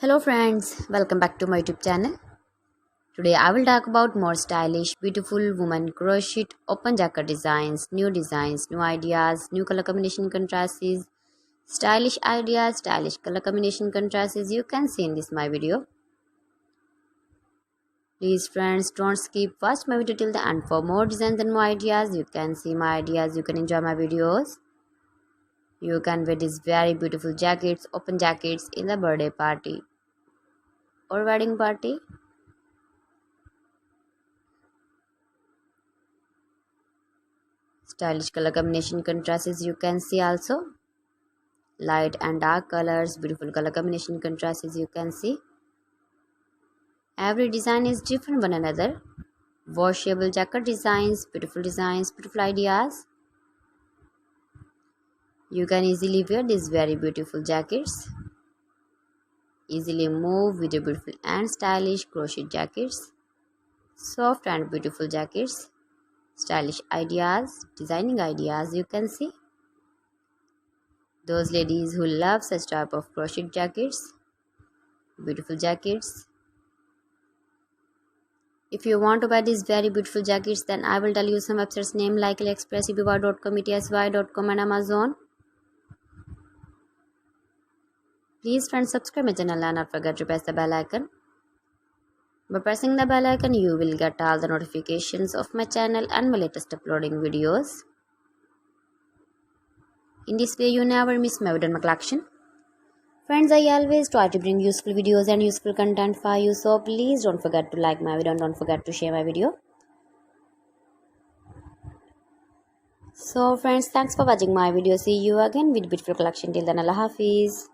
Hello friends, welcome back to my YouTube channel. Today I will talk about more stylish, beautiful woman crochet open jacket designs, new ideas, new color combination contrasts, stylish ideas, stylish color combination contrasts you can see in this my video. Please friends, don't skip, watch my video till the end for more designs and more ideas. You can see my ideas, you can enjoy my videos. You can wear these very beautiful jackets, open jackets in the birthday party or wedding party. Stylish color combination contrasts you can see also. Light and dark colors, beautiful color combination contrasts you can see. Every design is different one another. Washable jacket designs, beautiful ideas. You can easily wear these very beautiful jackets. Easily move with your beautiful and stylish crochet jackets. Soft and beautiful jackets. Stylish ideas, designing ideas you can see. Those ladies who love such type of crochet jackets, beautiful jackets. If you want to buy these very beautiful jackets, then I will tell you some websites name like AliExpress, eBay.com, ETSY.com and Amazon. Please friends, subscribe my channel and not forget to press the bell icon. By pressing the bell icon, you will get all the notifications of my channel and my latest uploading videos. In this way, you never miss my video and my collection. Friends, I always try to bring useful videos and useful content for you, so please don't forget to like my video and don't forget to share my video. So friends, thanks for watching my video. See you again with beautiful collection. Till then, Allah Hafiz.